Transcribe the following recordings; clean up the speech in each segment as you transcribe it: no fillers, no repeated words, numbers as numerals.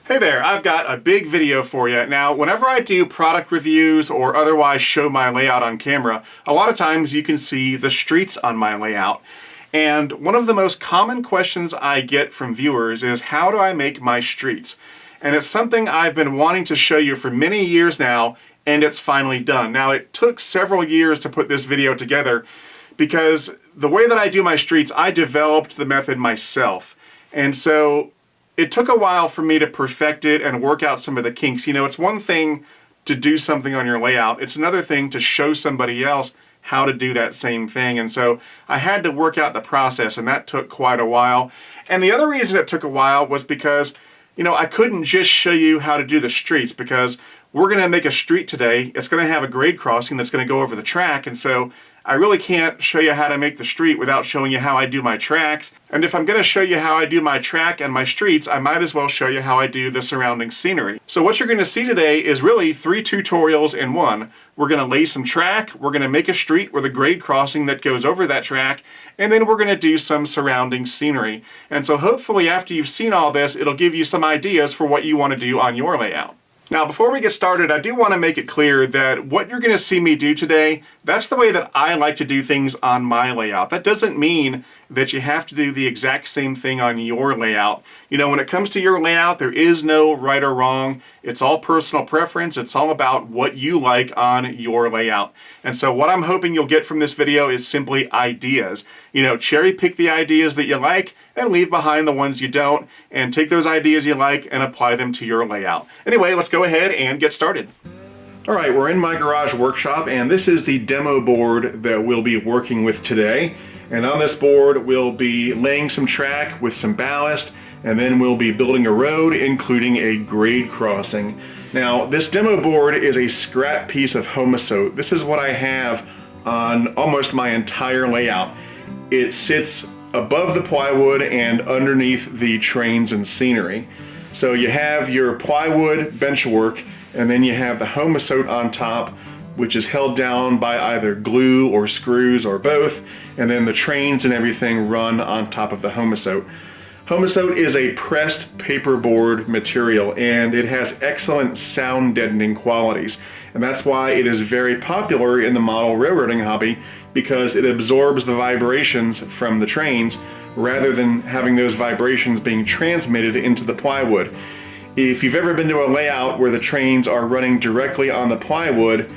Hey there, I've got a big video for you. Now, whenever I do product reviews or otherwise show my layout on camera, a lot of times you can see the streets on my layout. And one of the most common questions I get from viewers is, how do I make my streets? And it's something I've been wanting to show you for many years now, and it's finally done. Now, it took several years to put this video together because the way that I do my streets, I developed the method myself. And so it took a while for me to perfect it and work out some of the kinks. You know, it's one thing to do something on your layout. It's another thing to show somebody else how to do that same thing. And so I had to work out the process, and that took quite a while. And the other reason it took a while was because, you know, I couldn't just show you how to do the streets, because we're going to make a street today. It's going to have a grade crossing that's going to go over the track. And so I really can't show you how to make the street without showing you how I do my tracks. And if I'm going to show you how I do my track and my streets, I might as well show you how I do the surrounding scenery. So what you're going to see today is really 3 tutorials in one. We're going to lay some track, we're going to make a street with a grade crossing that goes over that track, and then we're going to do some surrounding scenery. And so hopefully after you've seen all this, it'll give you some ideas for what you want to do on your layout. Now, before we get started, I do want to make it clear that what you're going to see me do today, that's the way that I like to do things on my layout. That doesn't mean that you have to do the exact same thing on your layout. You know, when it comes to your layout, there is no right or wrong. It's all personal preference. It's all about what you like on your layout. And so what I'm hoping you'll get from this video is simply ideas. You know, cherry pick the ideas that you like and leave behind the ones you don't, and take those ideas you like and apply them to your layout. Anyway, let's go ahead and get started. All right, we're in my garage workshop, and this is the demo board that we'll be working with today. And on this board, we'll be laying some track with some ballast, and then we'll be building a road, including a grade crossing. Now, this demo board is a scrap piece of Homosote. This is what I have on almost my entire layout. It sits above the plywood and underneath the trains and scenery. So you have your plywood benchwork, and then you have the Homosote on top, which is held down by either glue or screws or both, and then the trains and everything run on top of the Homosote. Homosote is a pressed paperboard material, and it has excellent sound deadening qualities, and that's why it is very popular in the model railroading hobby, because it absorbs the vibrations from the trains rather than having those vibrations being transmitted into the plywood. If you've ever been to a layout where the trains are running directly on the plywood,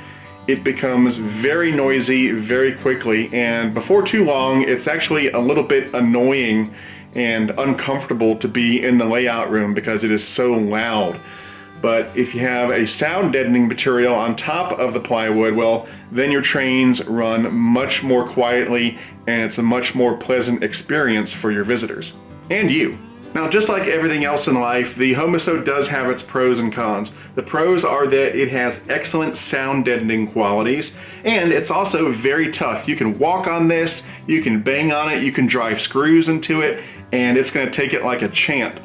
it becomes very noisy very quickly, and before too long it's actually a little bit annoying and uncomfortable to be in the layout room because it is so loud. But if you have a sound deadening material on top of the plywood, well, then your trains run much more quietly, and it's a much more pleasant experience for your visitors and you. Now, just like everything else in life, the Homosote does have its pros and cons. The pros are that it has excellent sound deadening qualities, and it's also very tough. You can walk on this, you can bang on it, you can drive screws into it, and it's going to take it like a champ.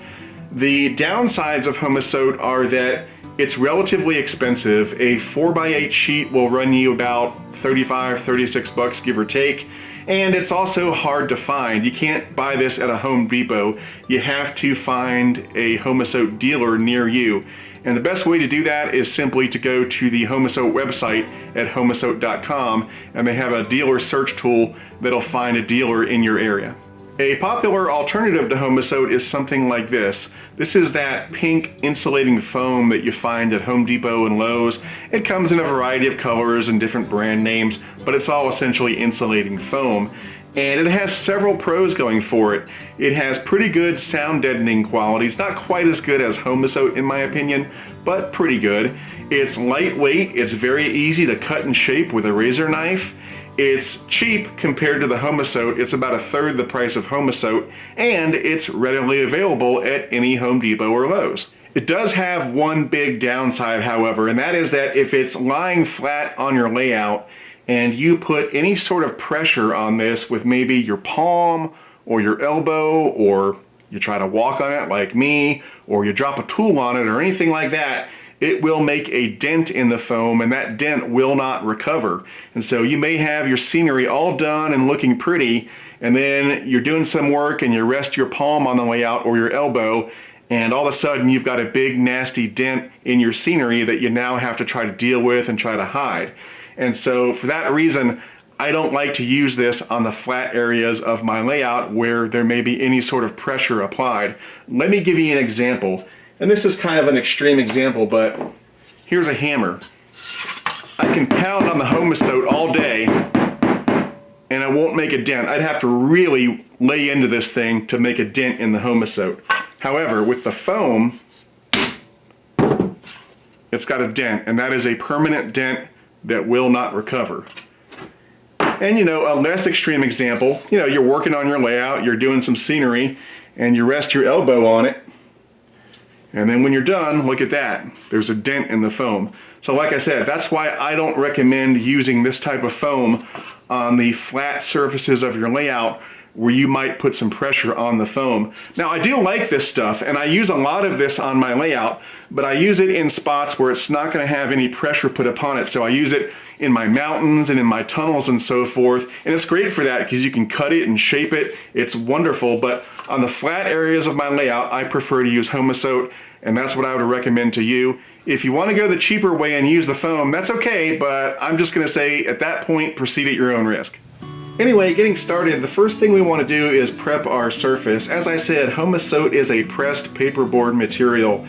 The downsides of Homosote are that it's relatively expensive. A 4x8 sheet will run you about 35, 36 bucks, give or take. And it's also hard to find. You can't buy this at a Home Depot. You have to find a Homosote dealer near you. And the best way to do that is simply to go to the Homosote website at homosote.com, and they have a dealer search tool that'll find a dealer in your area. A popular alternative to Homosote is something like this. This is that pink insulating foam that you find at Home Depot and Lowe's. It comes in a variety of colors and different brand names, but it's all essentially insulating foam. And it has several pros going for it. It has pretty good sound deadening qualities, not quite as good as Homosote in my opinion, but pretty good. It's lightweight, it's very easy to cut and shape with a razor knife. It's cheap compared to the Homosote. It's about 1/3 the price of Homosote, and it's readily available at any Home Depot or Lowe's. It does have one big downside, however, and that is that if it's lying flat on your layout and you put any sort of pressure on this with maybe your palm or your elbow, or you try to walk on it like me, or you drop a tool on it or anything like that, it will make a dent in the foam, and that dent will not recover. And so you may have your scenery all done and looking pretty, and then you're doing some work and you rest your palm on the layout or your elbow, and all of a sudden you've got a big nasty dent in your scenery that you now have to try to deal with and try to hide. And so for that reason, I don't like to use this on the flat areas of my layout where there may be any sort of pressure applied. Let me give you an example. And this is kind of an extreme example, but here's a hammer. I can pound on the Homasote all day and I won't make a dent. I'd have to really lay into this thing to make a dent in the Homasote. However, with the foam, it's got a dent, and that is a permanent dent that will not recover. And you know, a less extreme example, you know, you're working on your layout, you're doing some scenery, and you rest your elbow on it, and then when you're done, look at that. There's a dent in the foam. So like I said, that's why I don't recommend using this type of foam on the flat surfaces of your layout where you might put some pressure on the foam. Now I do like this stuff, and I use a lot of this on my layout, but I use it in spots where it's not going to have any pressure put upon it. So I use it in my mountains and in my tunnels and so forth, and it's great for that because you can cut it and shape it. It's wonderful, but on the flat areas of my layout, I prefer to use Homasote, and that's what I would recommend to you. If you want to go the cheaper way and use the foam, that's okay, but I'm just going to say at that point, proceed at your own risk. Anyway, getting started, the first thing we want to do is prep our surface. As I said, Homasote is a pressed paperboard material,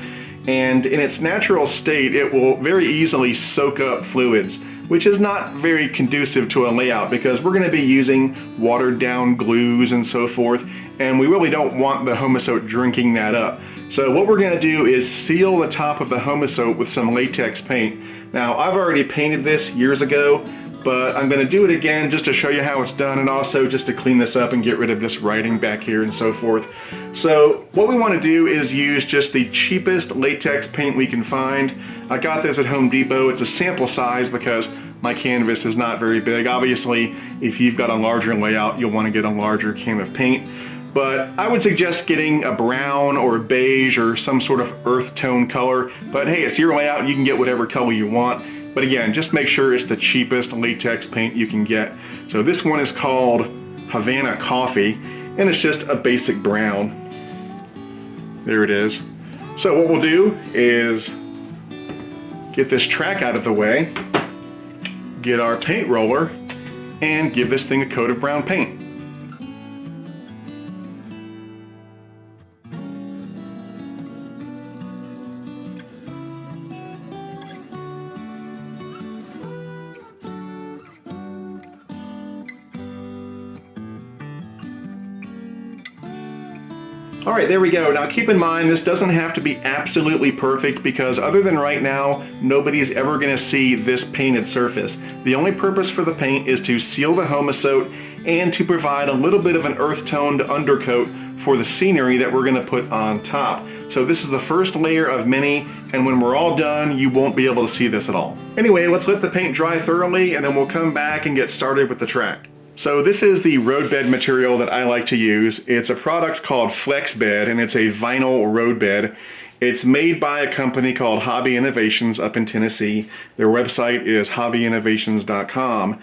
and in its natural state, it will very easily soak up fluids, which is not very conducive to a layout because we're going to be using watered down glues and so forth, and we really don't want the Homasote drinking that up. So what we're going to do is seal the top of the Homasote with some latex paint. Now, I've already painted this years ago, but I'm going to do it again just to show you how it's done, and also just to clean this up and get rid of this writing back here and so forth. So what we want to do is use just the cheapest latex paint we can find. I got this at Home Depot. It's a sample size because my canvas is not very big. Obviously, if you've got a larger layout, you'll want to get a larger can of paint. But I would suggest getting a brown or a beige or some sort of earth tone color. But hey, it's your layout, you can get whatever color you want. But again, just make sure it's the cheapest latex paint you can get. So this one is called Havana Coffee, and it's just a basic brown. There it is. So what we'll do is get this track out of the way, get our paint roller, and give this thing a coat of brown paint. All right, there we go. Now keep in mind, this doesn't have to be absolutely perfect because other than right now, nobody's ever gonna see this painted surface. The only purpose for the paint is to seal the Homasote and to provide a little bit of an earth-toned undercoat for the scenery that we're gonna put on top. So this is the first layer of many, and when we're all done, you won't be able to see this at all. Anyway, let's let the paint dry thoroughly and then we'll come back and get started with the track. So this is the road bed material that I like to use. It's a product called Flex Bed, and it's a vinyl road bed. It's made by a company called Hobby Innovations up in Tennessee. Their website is hobbyinnovations.com.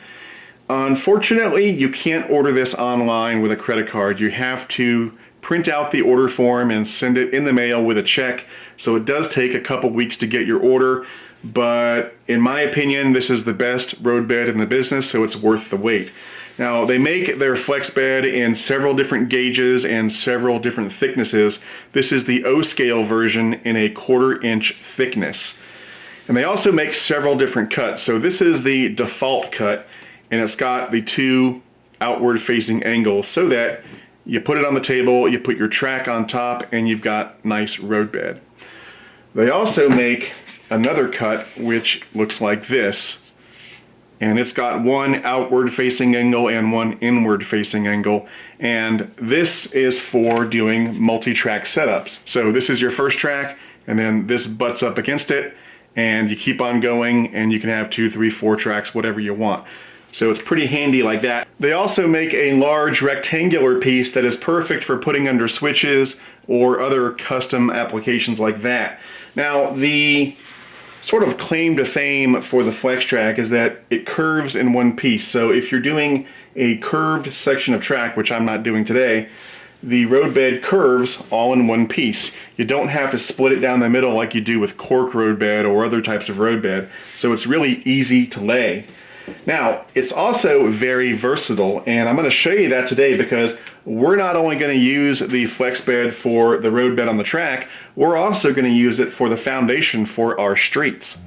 Unfortunately, you can't order this online with a credit card. You have to print out the order form and send it in the mail with a check. So it does take a couple weeks to get your order, but in my opinion, this is the best road bed in the business, so it's worth the wait. Now, they make their flex bed in several different gauges and several different thicknesses. This is the O-scale version in a 1/4 inch thickness. And they also make several different cuts. So this is the default cut, and it's got the 2 outward facing angles so that you put it on the table, you put your track on top, and you've got nice road bed. They also make another cut which looks like this. And it's got 1 outward facing angle and 1 inward facing angle. And this is for doing multi-track setups. So this is your first track, and then this butts up against it, and you keep on going, and you can have 2, 3, 4 tracks, whatever you want. So it's pretty handy like that. They also make a large rectangular piece that is perfect for putting under switches or other custom applications like that. Now, the sort of claim to fame for the Flex Track is that it curves in one piece. So if you're doing a curved section of track, which I'm not doing today, the roadbed curves all in one piece. You don't have to split it down the middle like you do with cork roadbed or other types of roadbed, so it's really easy to lay. Now, it's also very versatile, and I'm going to show you that today because we're not only going to use the flex bed for the roadbed on the track, we're also going to use it for the foundation for our streets.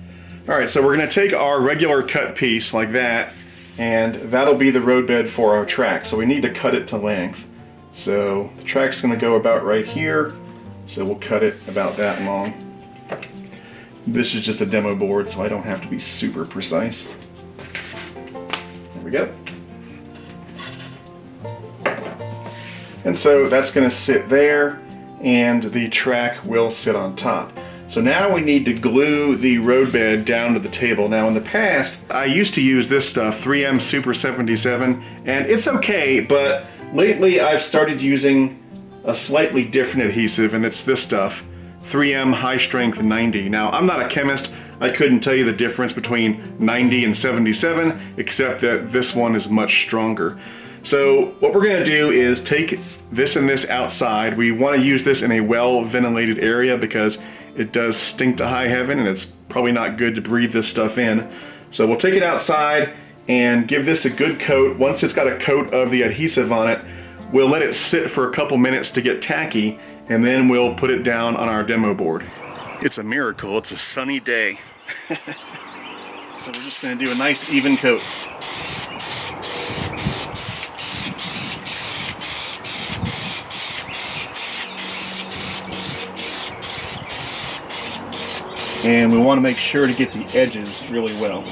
Alright, so we're going to take our regular cut piece like that, and that'll be the roadbed for our track. So we need to cut it to length. So the track's going to go about right here, so we'll cut it about that long. This is just a demo board, so I don't have to be super precise. There we go. And so that's going to sit there, and the track will sit on top. So now we need to glue the roadbed down to the table. Now in the past, I used to use this stuff, 3M Super 77, and it's okay, but lately I've started using a slightly different adhesive, and it's this stuff, 3M High Strength 90. Now I'm not a chemist, I couldn't tell you the difference between 90 and 77, except that this one is much stronger. So what we're going to do is take this and this outside. We want to use this in a well-ventilated area because it does stink to high heaven and it's probably not good to breathe this stuff in. So we'll take it outside and give this a good coat. Once it's got a coat of the adhesive on it, we'll let it sit for a couple minutes to get tacky, and then we'll put it down on our demo board. It's a miracle, it's a sunny day. So we're just going to do a nice even coat. And we want to make sure to get the edges really well.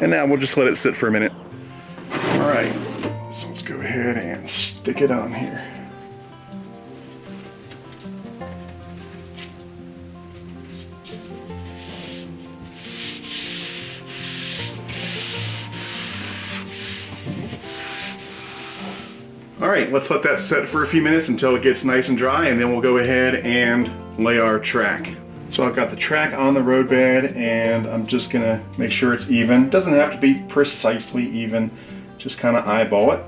And now we'll just let it sit for a minute. All right, so let's go ahead and stick it on here. All right, let's let that set for a few minutes until it gets nice and dry, and then we'll go ahead and lay our track. So I've got the track on the roadbed, and I'm just gonna make sure it's even. It doesn't have to be precisely even, just kind of eyeball it.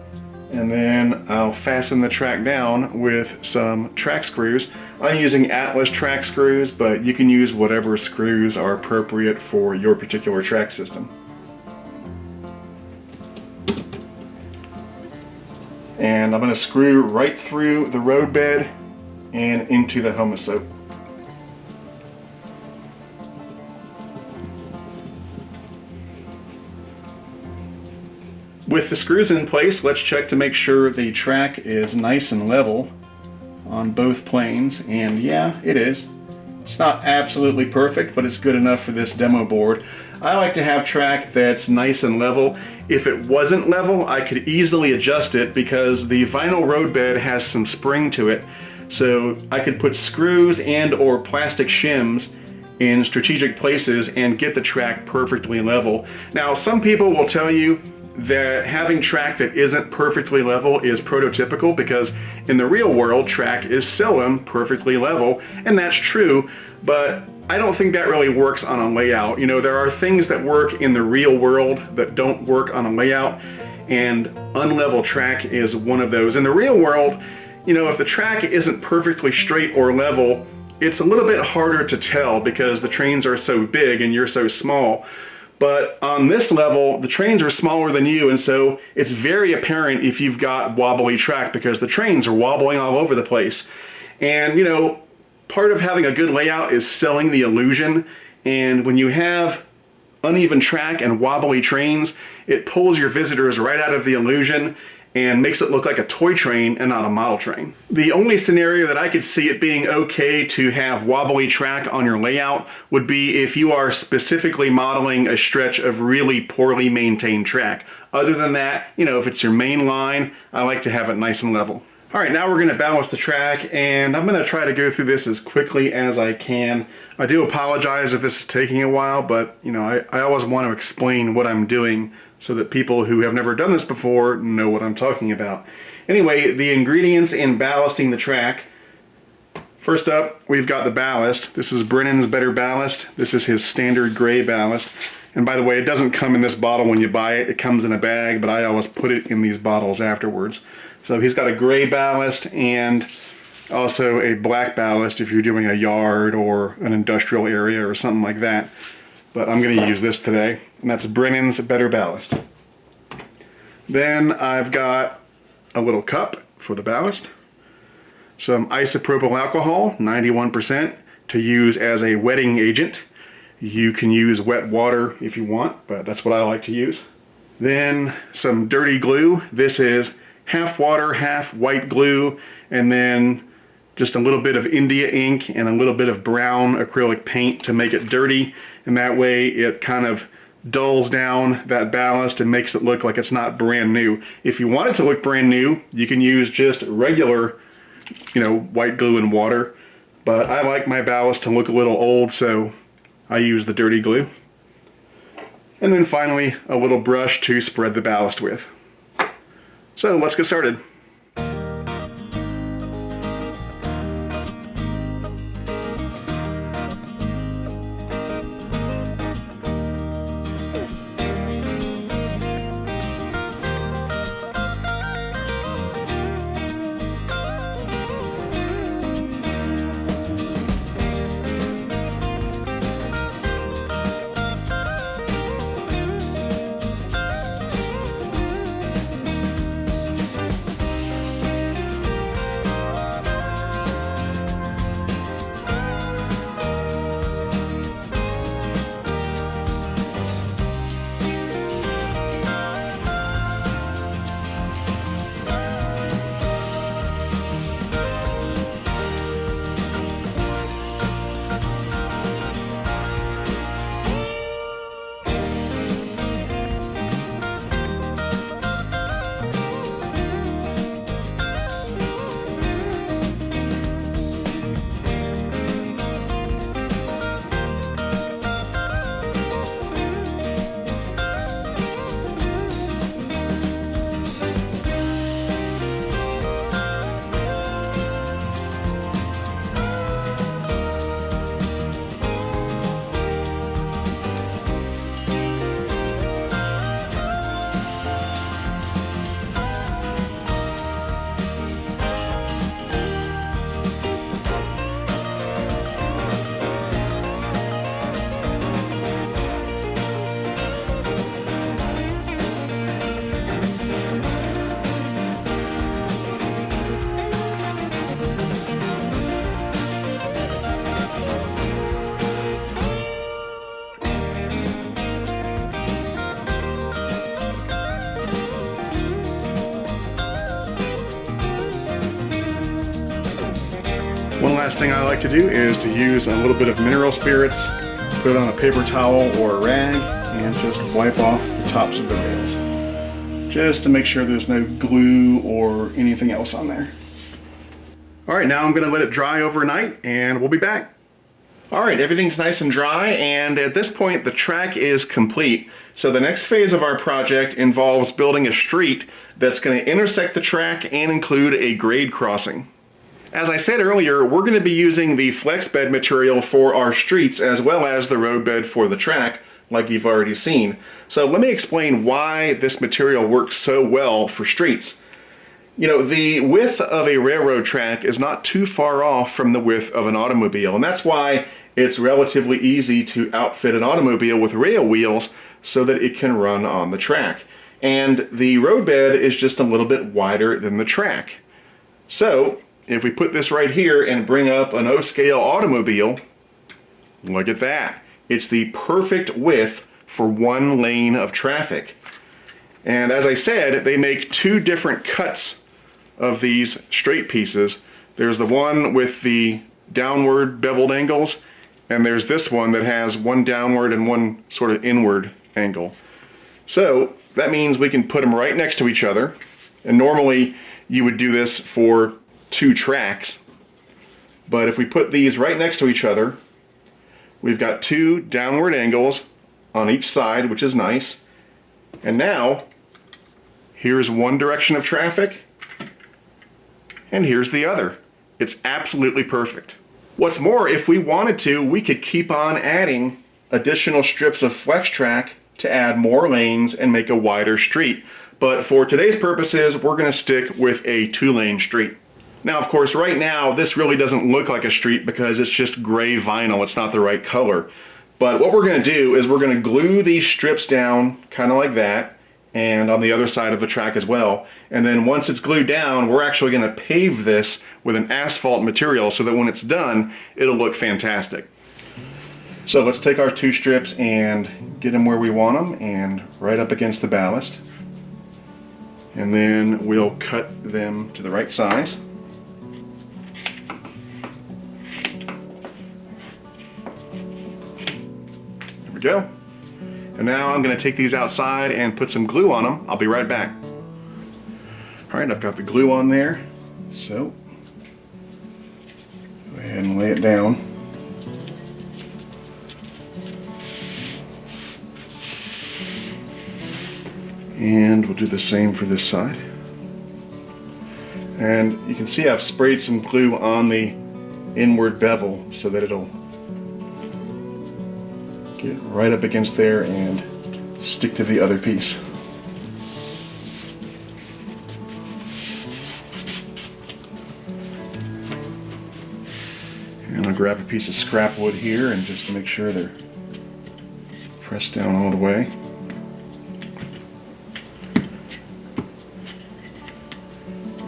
And then I'll fasten the track down with some track screws. I'm using Atlas track screws, but you can use whatever screws are appropriate for your particular track system. And I'm going to screw right through the roadbed and into the homosoap. With the screws in place, let's check to make sure the track is nice and level on both planes, and yeah, it is. It's not absolutely perfect, but it's good enough for this demo board. I like to have track that's nice and level. If it wasn't level, I could easily adjust it because the vinyl roadbed has some spring to it. So I could put screws and or plastic shims in strategic places and get the track perfectly level. Now, some people will tell you that having track that isn't perfectly level is prototypical because in the real world, track is seldom perfectly level, and that's true, but I don't think that really works on a layout. You know, there are things that work in the real world that don't work on a layout, and unlevel track is one of those. In the real world, you know, if the track isn't perfectly straight or level, it's a little bit harder to tell because the trains are so big and you're so small. But on this level, the trains are smaller than you, and so it's very apparent if you've got wobbly track because the trains are wobbling all over the place. And, you know, part of having a good layout is selling the illusion, and when you have uneven track and wobbly trains, it pulls your visitors right out of the illusion and makes it look like a toy train and not a model train. The only scenario that I could see it being okay to have wobbly track on your layout would be if you are specifically modeling a stretch of really poorly maintained track. Other than that, you know, if it's your main line, I like to have it nice and level. All right, now we're gonna balance the track, and I'm gonna try to go through this as quickly as I can. I do apologize if this is taking a while, but you know, I always want to explain what I'm doing so that people who have never done this before know what I'm talking about. Anyway, the ingredients in ballasting the track. First up, we've got the ballast. This is Brennan's Better Ballast. This is his standard gray ballast. And by the way, it doesn't come in this bottle when you buy it. It comes in a bag, but I always put it in these bottles afterwards. So he's got a gray ballast and also a black ballast if you're doing a yard or an industrial area or something like that. But I'm going to use this today, and that's Brennan's Better Ballast. Then I've got a little cup for the ballast, some isopropyl alcohol, 91%, to use as a wetting agent. You can use wet water if you want, but that's what I like to use. Then some dirty glue. This is half water, half white glue, and then just a little bit of India ink and a little bit of brown acrylic paint to make it dirty, and that way it kind of dulls down that ballast and makes it look like it's not brand new. If you want it to look brand new, you can use just regular, white glue and water, but I like my ballast to look a little old, so I use the dirty glue. And then finally, a little brush to spread the ballast with. So let's get started. One last thing I like to do is to use a little bit of mineral spirits, put it on a paper towel or a rag, and just wipe off the tops of the rails, just to make sure there's no glue or anything else on there. Alright, now I'm going to let it dry overnight and we'll be back. Alright, everything's nice and dry, and at this point the track is complete. So the next phase of our project involves building a street that's going to intersect the track and include a grade crossing. As I said earlier, we're going to be using the flex bed material for our streets as well as the road bed for the track, like you've already seen. So let me explain why this material works so well for streets. The width of a railroad track is not too far off from the width of an automobile, and that's why it's relatively easy to outfit an automobile with rail wheels so that it can run on the track. And the road bed is just a little bit wider than the track. So if we put this right here and bring up an O-scale automobile, look at that. It's the perfect width for one lane of traffic. And as I said, they make two different cuts of these straight pieces. There's the one with the downward beveled angles, and there's this one that has one downward and one sort of inward angle. So that means we can put them right next to each other, and normally you would do this for two tracks, but if we put these right next to each other, we've got two downward angles on each side, which is nice. And now here's one direction of traffic and here's the other. It's absolutely perfect. What's more, if we wanted to, we could keep on adding additional strips of flex track to add more lanes and make a wider street. But for today's purposes, we're going to stick with a 2-lane street. Now, of course, right now, this really doesn't look like a street because it's just gray vinyl. It's not the right color. But what we're going to do is we're going to glue these strips down kind of like that, and on the other side of the track as well. And then once it's glued down, we're actually going to pave this with an asphalt material so that when it's done, it'll look fantastic. So let's take our 2 strips and get them where we want them and right up against the ballast. And then we'll cut them to the right size. There we go. And now I'm going to take these outside and put some glue on them. I'll be right back. Alright, I've got the glue on there. So, go ahead and lay it down. And we'll do the same for this side. And you can see I've sprayed some glue on the inward bevel so that it'll get right up against there and stick to the other piece. And I'll grab a piece of scrap wood here and just make sure they're pressed down all the way.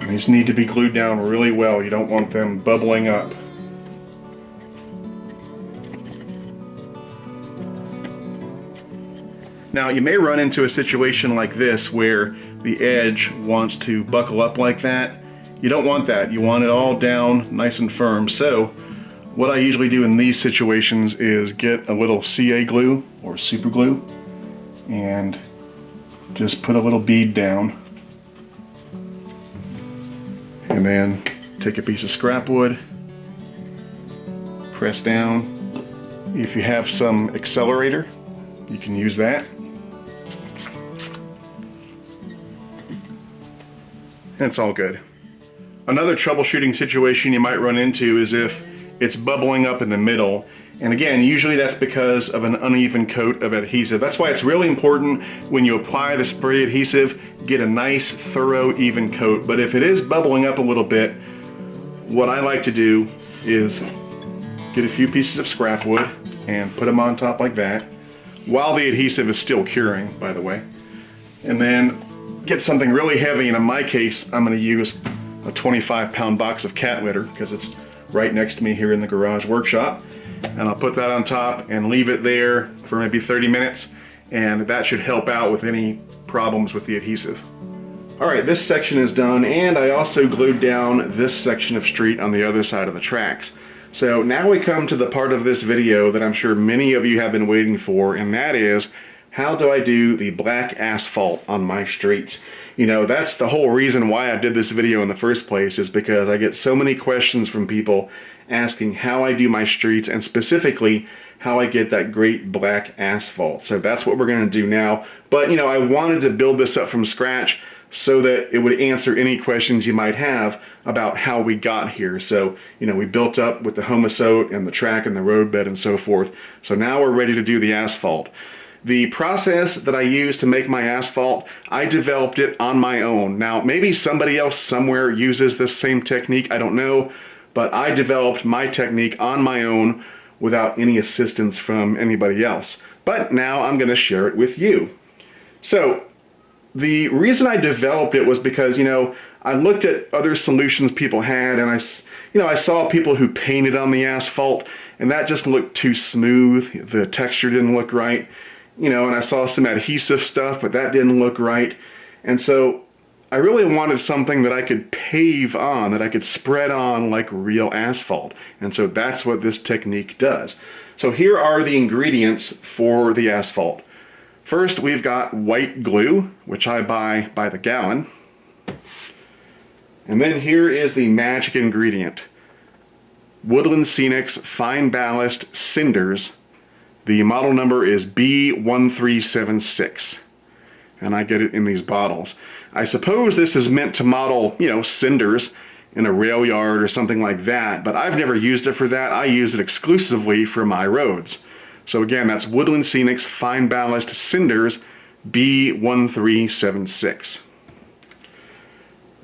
These need to be glued down really well. You don't want them bubbling up. Now you may run into a situation like this where the edge wants to buckle up like that. You don't want that. You want it all down nice and firm. So what I usually do in these situations is get a little CA glue or super glue and just put a little bead down. And then take a piece of scrap wood, press down. If you have some accelerator, you can use that. That's all good. Another troubleshooting situation you might run into is if it's bubbling up in the middle. And again, usually that's because of an uneven coat of adhesive. That's why it's really important when you apply the spray adhesive, get a nice, thorough, even coat. But if it is bubbling up a little bit, what I like to do is get a few pieces of scrap wood and put them on top like that, while the adhesive is still curing, by the way. And then get something really heavy, and in my case, I'm going to use a 25-pound box of cat litter because it's right next to me here in the garage workshop. And I'll put that on top and leave it there for maybe 30 minutes, and that should help out with any problems with the adhesive. Alright, this section is done, and I also glued down this section of street on the other side of the tracks. So now we come to the part of this video that I'm sure many of you have been waiting for, and that is, how do I do the black asphalt on my streets? You know, that's the whole reason why I did this video in the first place, is because I get so many questions from people asking how I do my streets, and specifically how I get that great black asphalt. So that's what we're going to do now. But you know, I wanted to build this up from scratch so that it would answer any questions you might have about how we got here. So, you know, we built up with the Homosote and the track and the roadbed and so forth. So now we're ready to do the asphalt. The process that I use to make my asphalt, I developed it on my own. Now, maybe somebody else somewhere uses this same technique, I don't know. But I developed my technique on my own without any assistance from anybody else. But now I'm going to share it with you. So the reason I developed it was because, you know, I looked at other solutions people had, and I saw people who painted on the asphalt, and that just looked too smooth. The texture didn't look right. You know, and I saw some adhesive stuff, but that didn't look right. And so I really wanted something that I could pave on, that I could spread on like real asphalt. And so that's what this technique does. So here are the ingredients for the asphalt. First, we've got white glue, which I buy by the gallon. And then here is the magic ingredient. Woodland Scenics Fine Ballast Cinders. The model number is B1376. And I get it in these bottles. I suppose this is meant to model, you know, cinders in a rail yard or something like that, but I've never used it for that. I use it exclusively for my roads. So again, that's Woodland Scenics Fine Ballast Cinders B1376.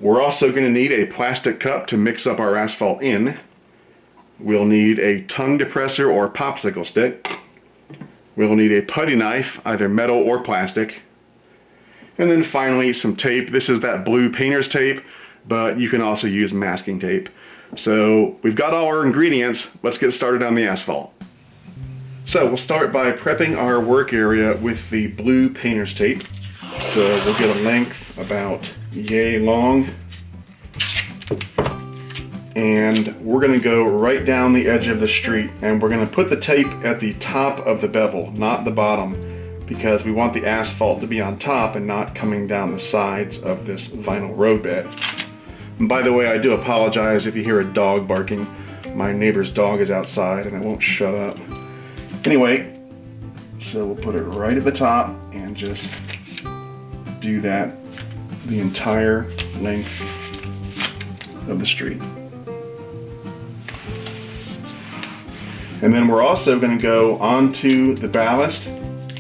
We're also going to need a plastic cup to mix up our asphalt in. We'll need a tongue depressor or popsicle stick. We'll need a putty knife, either metal or plastic. And then finally some tape. This is that blue painter's tape, but you can also use masking tape. So we've got all our ingredients. Let's get started on the asphalt. So we'll start by prepping our work area with the blue painter's tape. So we'll get a length about yay long. And we're going to go right down the edge of the street, and we're going to put the tape at the top of the bevel, not the bottom, because we want the asphalt to be on top and not coming down the sides of this vinyl roadbed. And by the way, I do apologize if you hear a dog barking. My neighbor's dog is outside and it won't shut up. Anyway, so we'll put it right at the top and just do that the entire length of the street. And then we're also going to go onto the ballast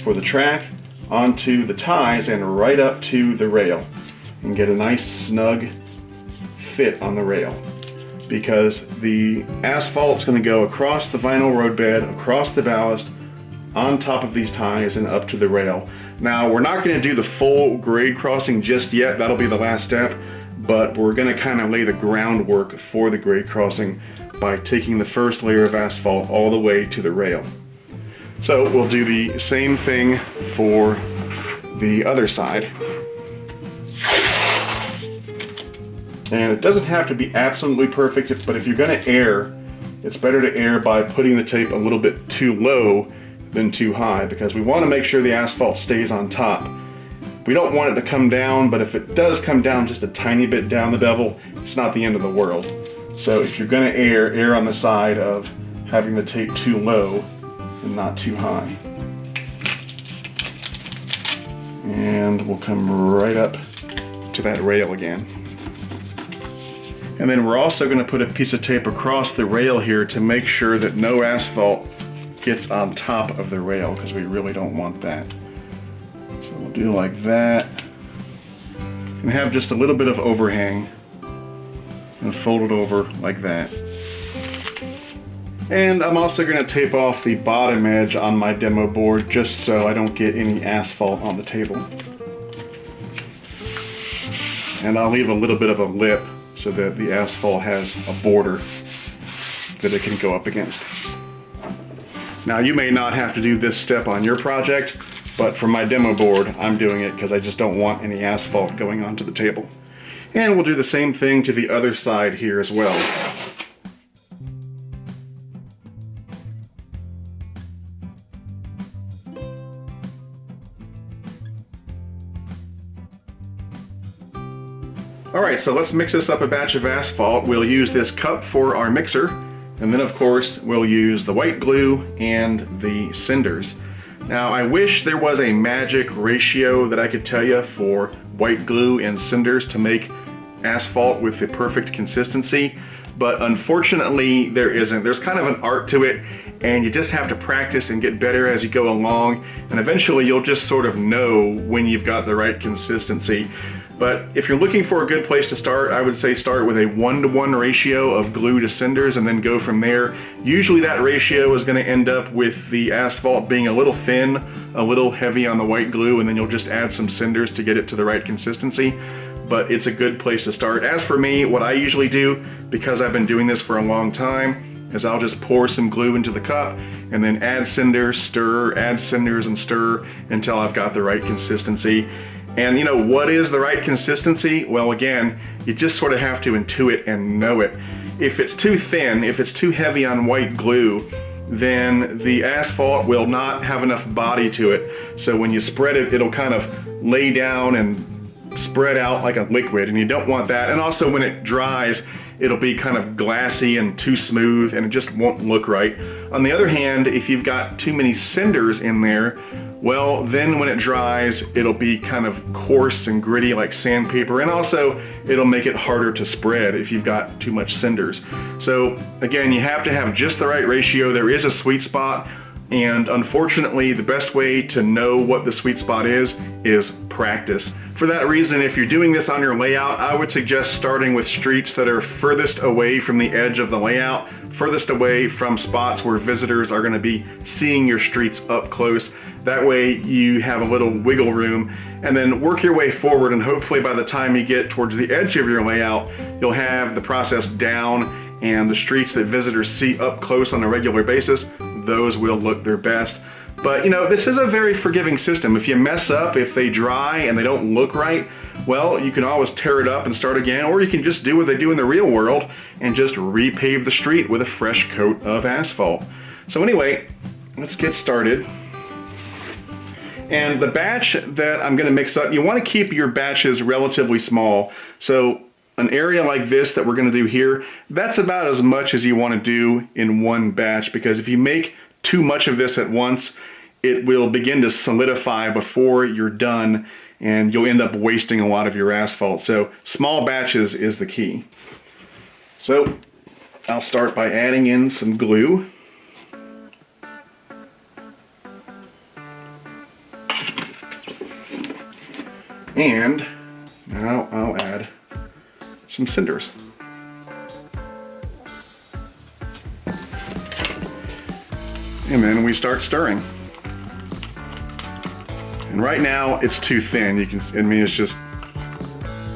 for the track, onto the ties, and right up to the rail, and get a nice snug fit on the rail, because the asphalt's going to go across the vinyl roadbed, across the ballast, on top of these ties, and up to the rail. Now, we're not going to do the full grade crossing just yet. That'll be the last step, but we're going to kind of lay the groundwork for the grade crossing by taking the first layer of asphalt all the way to the rail. So we'll do the same thing for the other side. And it doesn't have to be absolutely perfect, but if you're going to err, it's better to err by putting the tape a little bit too low than too high, because we want to make sure the asphalt stays on top. We don't want it to come down, but if it does come down just a tiny bit down the bevel, it's not the end of the world. So if you're going to err on the side of having the tape too low and not too high. And we'll come right up to that rail again. And then we're also going to put a piece of tape across the rail here to make sure that no asphalt gets on top of the rail, because we really don't want that. So we'll do like that and have just a little bit of overhang and fold it over like that. And I'm also going to tape off the bottom edge on my demo board just so I don't get any asphalt on the table. And I'll leave a little bit of a lip so that the asphalt has a border that it can go up against. Now, you may not have to do this step on your project, but for my demo board, I'm doing it because I just don't want any asphalt going onto the table. And we'll do the same thing to the other side here as well. Alright, so let's mix this up a batch of asphalt. We'll use this cup for our mixer, and then of course we'll use the white glue and the cinders. Now, I wish there was a magic ratio that I could tell you for white glue and cinders to make asphalt with the perfect consistency, but unfortunately there isn't. There's kind of an art to it, and you just have to practice and get better as you go along, and eventually you'll just sort of know when you've got the right consistency. But if you're looking for a good place to start, I would say start with a 1-to-1 ratio of glue to cinders and then go from there. Usually that ratio is going to end up with the asphalt being a little thin, a little heavy on the white glue, and then you'll just add some cinders to get it to the right consistency. But it's a good place to start. As for me, what I usually do, because I've been doing this for a long time, is I'll just pour some glue into the cup and then add cinders, stir, add cinders and stir until I've got the right consistency. And you know, what is the right consistency? Well, again, you just sort of have to intuit and know it. If it's too thin, if it's too heavy on white glue, then the asphalt will not have enough body to it. So when you spread it, it'll kind of lay down and spread out like a liquid, and you don't want that. And also when it dries, it'll be kind of glassy and too smooth, and it just won't look right. On the other hand, if you've got too many cinders in there, well, then when it dries, it'll be kind of coarse and gritty like sandpaper, and also it'll make it harder to spread if you've got too much cinders. So again, you have to have just the right ratio. There is a sweet spot. And unfortunately, the best way to know what the sweet spot is practice. For that reason, if you're doing this on your layout, I would suggest starting with streets that are furthest away from the edge of the layout, furthest away from spots where visitors are going to be seeing your streets up close. That way you have a little wiggle room, and then work your way forward, and hopefully by the time you get towards the edge of your layout, you'll have the process down, and the streets that visitors see up close on a regular basis, those will look their best. But you know, this is a very forgiving system. If you mess up, if they dry and they don't look right, well, you can always tear it up and start again, or you can just do what they do in the real world and just repave the street with a fresh coat of asphalt. So anyway, let's get started. And the batch that I'm gonna mix up, you wanna keep your batches relatively small. So an area like this that we're gonna do here, that's about as much as you wanna do in one batch, because if you make too much of this at once, it will begin to solidify before you're done, and you'll end up wasting a lot of your asphalt. So small batches is the key. So I'll start by adding in some glue. And now I'll add some cinders. And then we start stirring. And right now it's too thin. You can, I mean,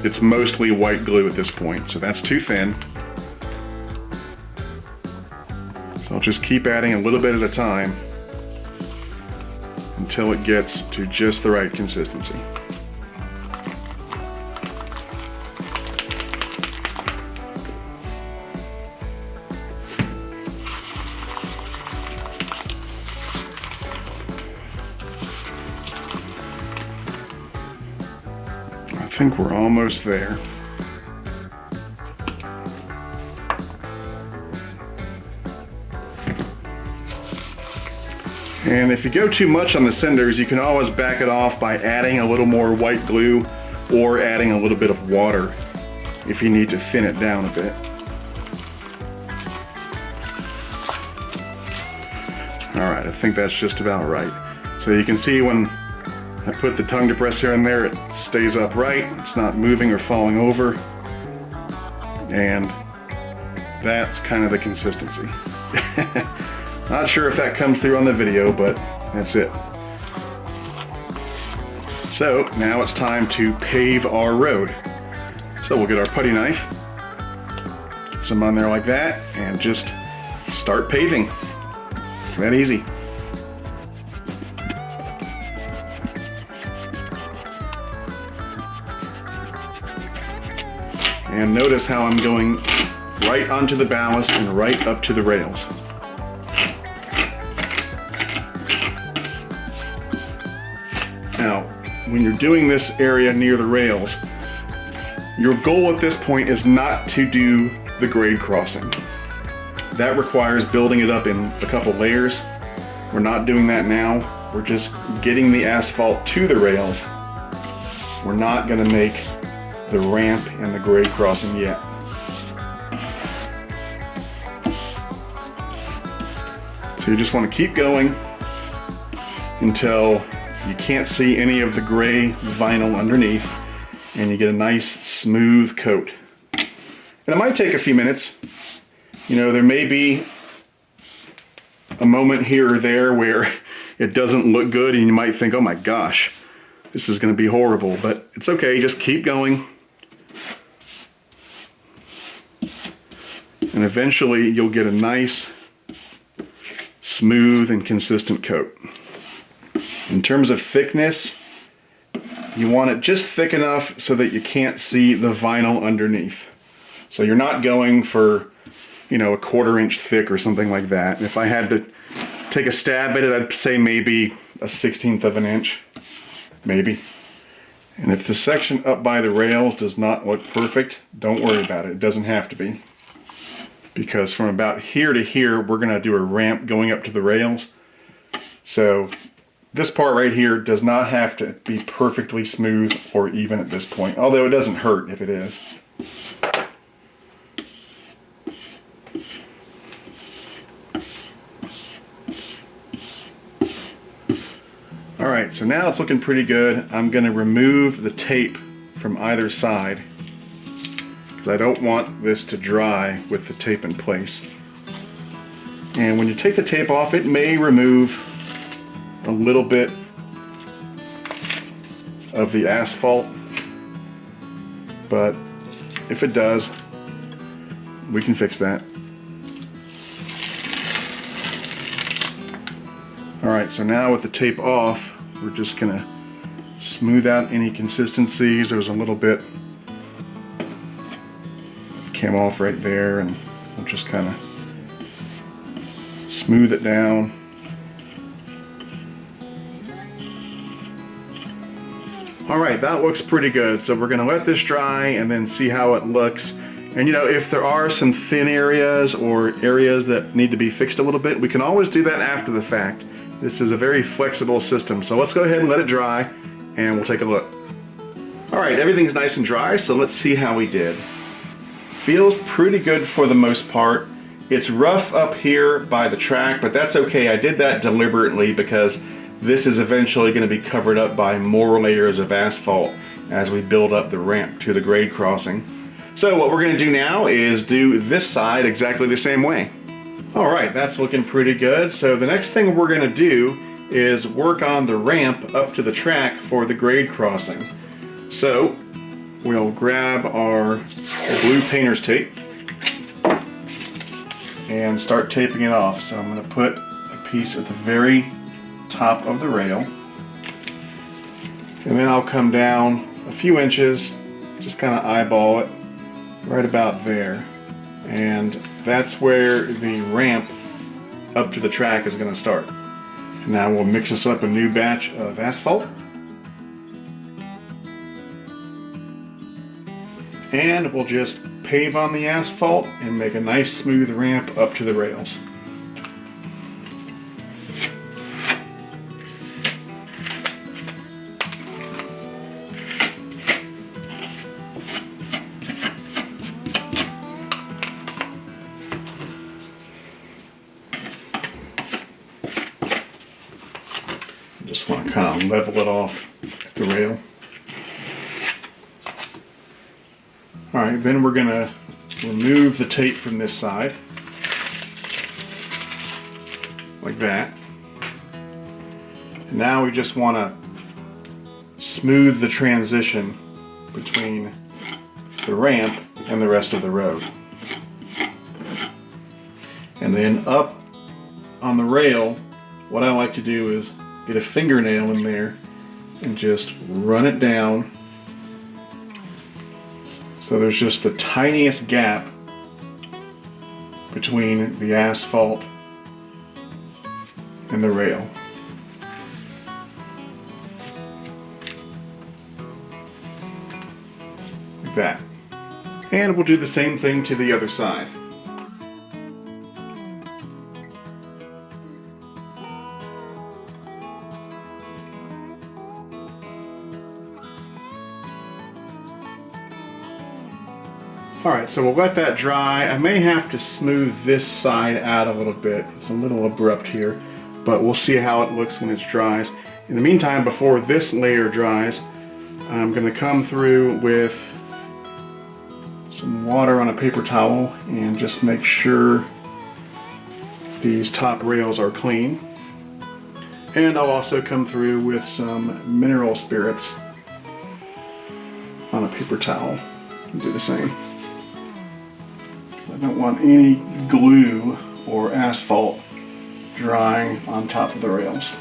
it's mostly white glue at this point, so that's too thin. So I'll just keep adding a little bit at a time until it gets to just the right consistency. I think we're almost there. And if you go too much on the cinders, you can always back it off by adding a little more white glue or adding a little bit of water if you need to thin it down a bit. All right, I think that's just about right. So you can see when I put the tongue depressor in there, it stays upright, it's not moving or falling over, and that's kind of the consistency. Not sure if that comes through on the video, but that's it. So now it's time to pave our road. So we'll get our putty knife, get some on there like that, and just start paving. It's that easy. And notice how I'm going right onto the ballast and right up to the rails. Now, when you're doing this area near the rails, your goal at this point is not to do the grade crossing. That requires building it up in a couple layers. We're not doing that now. We're just getting the asphalt to the rails. We're not going to make the ramp and the grade crossing yet. So you just want to keep going until you can't see any of the gray vinyl underneath and you get a nice smooth coat. And it might take a few minutes. You know, there may be a moment here or there where it doesn't look good and you might think, oh my gosh, this is going to be horrible, but it's okay, just keep going. And eventually you'll get a nice, smooth and consistent coat. In terms of thickness, you want it just thick enough so that you can't see the vinyl underneath. So you're not going for, you know, a 1/4 inch thick or something like that. And if I had to take a stab at it, I'd say maybe a 1/16 of an inch, maybe. And if the section up by the rails does not look perfect, don't worry about it. It doesn't have to be. Because from about here to here, we're gonna do a ramp going up to the rails. So this part right here does not have to be perfectly smooth or even at this point, although it doesn't hurt if it is. Alright, so now it's looking pretty good. I'm going to remove the tape from either side because I don't want this to dry with the tape in place. And when you take the tape off, it may remove a little bit of the asphalt, but if it does, we can fix that. Alright, so now with the tape off, we're just going to smooth out any consistencies. There's a little bit came off right there, and we'll just kind of smooth it down. Alright, that looks pretty good. So we're going to let this dry and then see how it looks. And you know, if there are some thin areas or areas that need to be fixed a little bit, we can always do that after the fact. This is a very flexible system. So let's go ahead and let it dry and we'll take a look. Alright, everything's nice and dry, so let's see how we did. Feels pretty good for the most part. It's rough up here by the track, but that's okay. I did that deliberately because this is eventually going to be covered up by more layers of asphalt as we build up the ramp to the grade crossing. So what we're going to do now is do this side exactly the same way. Alright, that's looking pretty good. So the next thing we're going to do is work on the ramp up to the track for the grade crossing. So we'll grab our blue painter's tape and start taping it off. So I'm going to put a piece at the very top of the rail, and then I'll come down a few inches, just kind of eyeball it right about there, and that's where the ramp up to the track is going to start. Now we'll mix this up a new batch of asphalt, and we'll just pave on the asphalt and make a nice smooth ramp up to the rails. Just want to kind of level it off at the rail. Alright, then we're going to remove the tape from this side, like that. And now we just want to smooth the transition between the ramp and the rest of the road. And then up on the rail, what I like to do is get a fingernail in there and just run it down so there's just the tiniest gap between the asphalt and the rail. Like that. And we'll do the same thing to the other side. Alright, so we'll let that dry. I may have to smooth this side out a little bit. It's a little abrupt here, but we'll see how it looks when it dries. In the meantime, before this layer dries, I'm going to come through with some water on a paper towel and just make sure these top rails are clean. And I'll also come through with some mineral spirits on a paper towel and do the same. I don't want any glue or asphalt drying on top of the rails.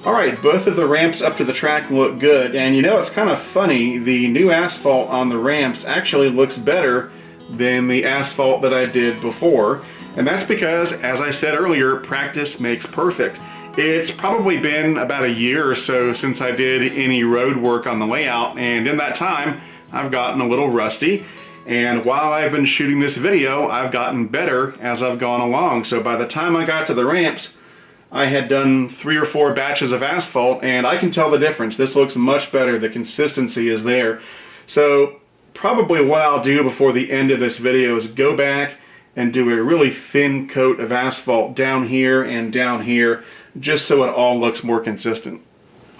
Alright, both of the ramps up to the track look good, and you know, it's kind of funny, the new asphalt on the ramps actually looks better than the asphalt that I did before, and that's because, as I said earlier, practice makes perfect. It's probably been about a year or so since I did any road work on the layout, and in that time I've gotten a little rusty. And while I've been shooting this video, I've gotten better as I've gone along. So by the time I got to the ramps, I had done 3 or 4 batches of asphalt, and I can tell the difference. This looks much better. The consistency is there. So probably what I'll do before the end of this video is go back and do a really thin coat of asphalt down here and down here, just so it all looks more consistent.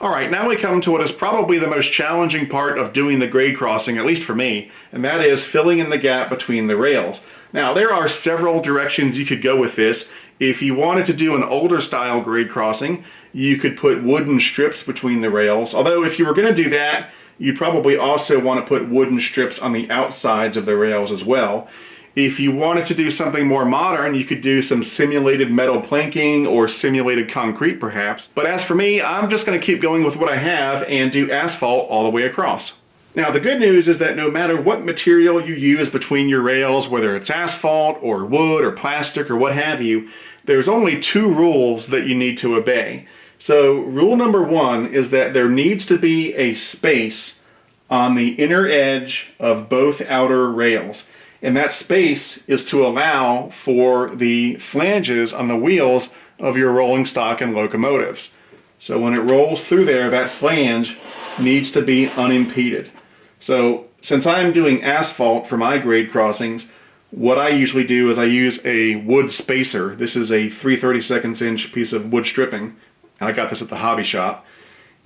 All right, now we come to what is probably the most challenging part of doing the grade crossing, at least for me, and that is filling in the gap between the rails. Now, there are several directions you could go with this. If you wanted to do an older style grade crossing, you could put wooden strips between the rails. Although if you were going to do that, you'd probably also want to put wooden strips on the outsides of the rails as well. If you wanted to do something more modern, you could do some simulated metal planking or simulated concrete perhaps. But as for me, I'm just going to keep going with what I have and do asphalt all the way across. Now the good news is that no matter what material you use between your rails, whether it's asphalt or wood or plastic or what have you, there's only 2 rules that you need to obey. So rule number 1 is that there needs to be a space on the inner edge of both outer rails. And that space is to allow for the flanges on the wheels of your rolling stock and locomotives. So when it rolls through there, that flange needs to be unimpeded. So since I'm doing asphalt for my grade crossings, what I usually do is I use a wood spacer. This is a 3/32 inch piece of wood stripping. I got this at the hobby shop.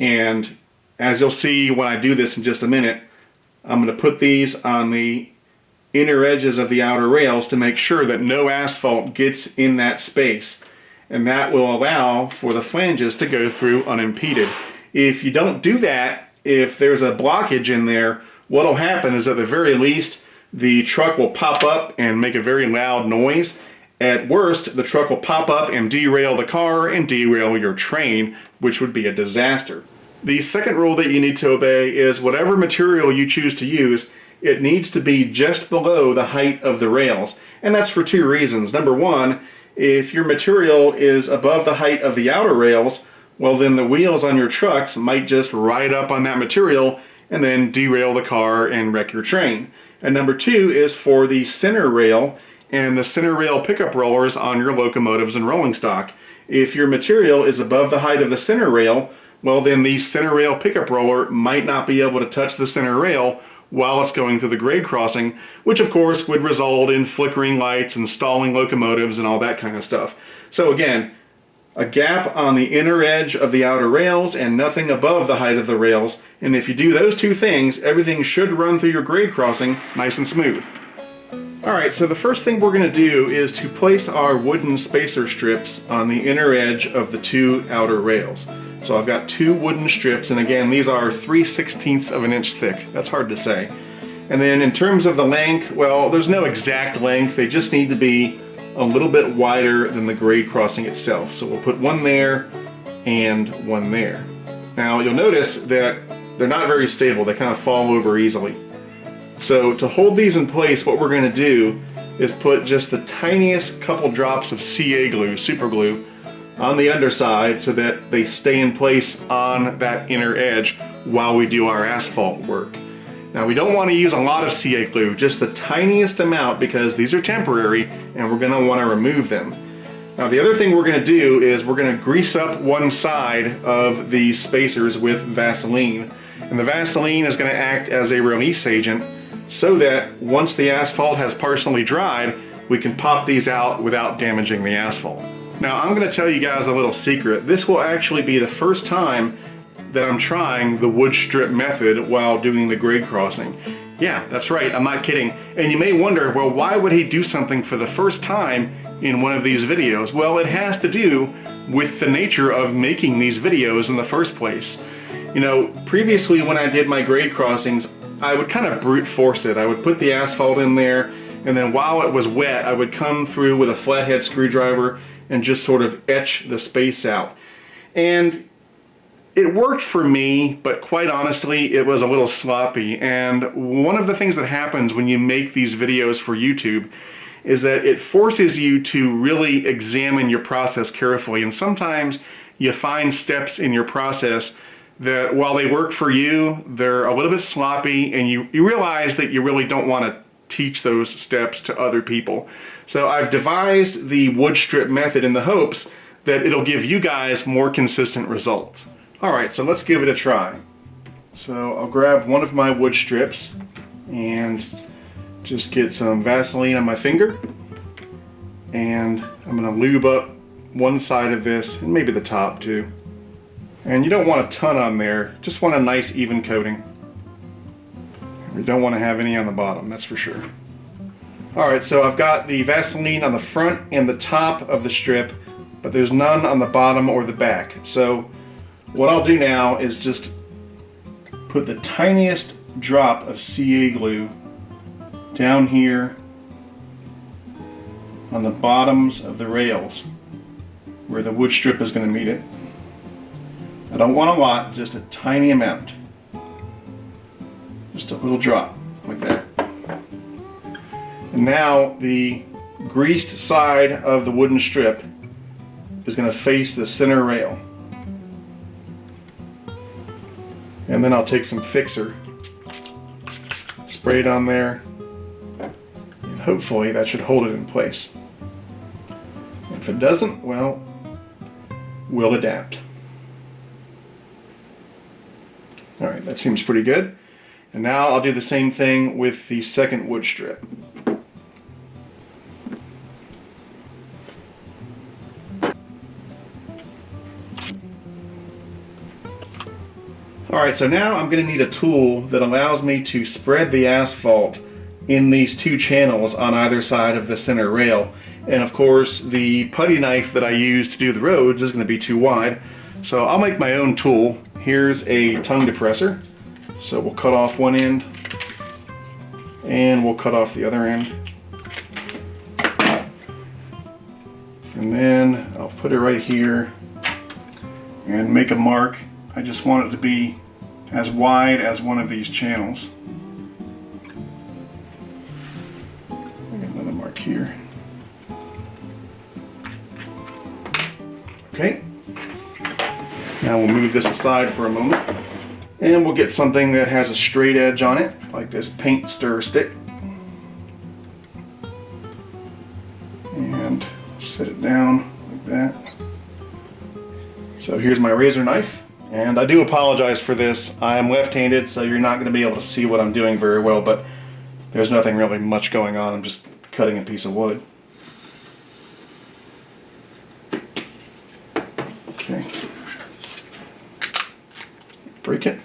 And as you'll see when I do this in just a minute, I'm going to put these on the inner edges of the outer rails to make sure that no asphalt gets in that space, and that will allow for the flanges to go through unimpeded. If you don't do that, if there's a blockage in there, what'll happen is at the very least the truck will pop up and make a very loud noise. At worst, the truck will pop up and derail the car and derail your train, which would be a disaster. The second rule that you need to obey is whatever material you choose to use, it needs to be just below the height of the rails. And that's for 2 reasons. Number 1, if your material is above the height of the outer rails, well then the wheels on your trucks might just ride up on that material and then derail the car and wreck your train. And number 2 is for the center rail and the center rail pickup rollers on your locomotives and rolling stock. If your material is above the height of the center rail, well then the center rail pickup roller might not be able to touch the center rail while it's going through the grade crossing, which of course would result in flickering lights and stalling locomotives and all that kind of stuff. So again, a gap on the inner edge of the outer rails and nothing above the height of the rails. And if you do those 2 things, everything should run through your grade crossing nice and smooth. Alright, so the first thing we're going to do is to place our wooden spacer strips on the inner edge of the 2 outer rails. So I've got 2 wooden strips, and again, these are 3/16 of an inch thick. That's hard to say. And then in terms of the length, well, there's no exact length. They just need to be a little bit wider than the grade crossing itself. So we'll put one there and one there. Now you'll notice that they're not very stable. They kind of fall over easily. So to hold these in place, what we're going to do is put just the tiniest couple drops of CA glue, super glue, on the underside so that they stay in place on that inner edge while we do our asphalt work. Now we don't want to use a lot of CA glue, just the tiniest amount because these are temporary and we're going to want to remove them. Now the other thing we're going to do is we're going to grease up one side of these spacers with Vaseline. And the Vaseline is going to act as a release agent so that once the asphalt has partially dried, we can pop these out without damaging the asphalt. Now I'm going to tell you guys a little secret. This will actually be the first time that I'm trying the wood strip method while doing the grade crossing. Yeah, that's right, I'm not kidding. And you may wonder, well, why would he do something for the first time in one of these videos? Well, it has to do with the nature of making these videos in the first place. You know, previously when I did my grade crossings, I would kind of brute force it. I would put the asphalt in there, and then while it was wet, I would come through with a flathead screwdriver and just sort of etch the space out. And it worked for me, but quite honestly, it was a little sloppy. And one of the things that happens when you make these videos for YouTube is that it forces you to really examine your process carefully. And sometimes you find steps in your process that while they work for you, they're a little bit sloppy, and you realize that you really don't want to teach those steps to other people. So I've devised the wood strip method in the hopes that it'll give you guys more consistent results. Alright, so let's give it a try. So I'll grab one of my wood strips and just get some Vaseline on my finger, and I'm going to lube up one side of this and maybe the top too. And you don't want a ton on there, just want a nice even coating. We don't want to have any on the bottom, that's for sure. Alright, so I've got the Vaseline on the front and the top of the strip, but there's none on the bottom or the back. So what I'll do now is just put the tiniest drop of CA glue down here on the bottoms of the rails where the wood strip is going to meet it. I don't want a lot, just a tiny amount. Just a little drop, like that. And now the greased side of the wooden strip is going to face the center rail. And then I'll take some fixer, spray it on there, and hopefully that should hold it in place. If it doesn't, well, we'll adapt. Alright, that seems pretty good. And now I'll do the same thing with the second wood strip. Alright, so now I'm going to need a tool that allows me to spread the asphalt in these two channels on either side of the center rail. And of course, the putty knife that I use to do the roads is going to be too wide. So I'll make my own tool. Here's a tongue depressor. So we'll cut off one end and we'll cut off the other end. And then I'll put it right here and make a mark. I just want it to be as wide as one of these channels. I got another mark here. Okay. Now we'll move this aside for a moment. And we'll get something that has a straight edge on it, like this paint stir stick. And set it down like that. So here's my razor knife. And I do apologize for this. I am left-handed, so you're not going to be able to see what I'm doing very well, but there's nothing really much going on. I'm just cutting a piece of wood. Okay. Break it.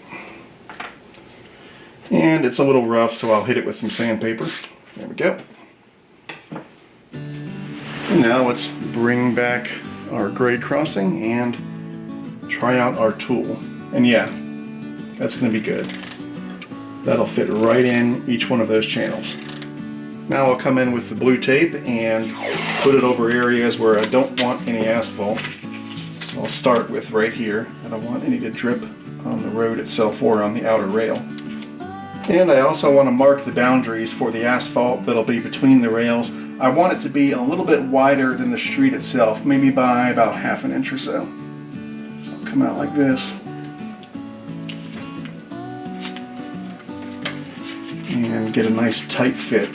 And it's a little rough, so I'll hit it with some sandpaper. There we go. And now let's bring back our grade crossing and try out our tool. And yeah, that's going to be good. That'll fit right in each one of those channels. Now I'll come in with the blue tape and put it over areas where I don't want any asphalt. So I'll start with right here. I don't want any to drip on the road itself or on the outer rail. And I also want to mark the boundaries for the asphalt that'll be between the rails. I want it to be a little bit wider than the street itself, maybe by about ½ an inch or so. So I'll come out like this. And get a nice tight fit.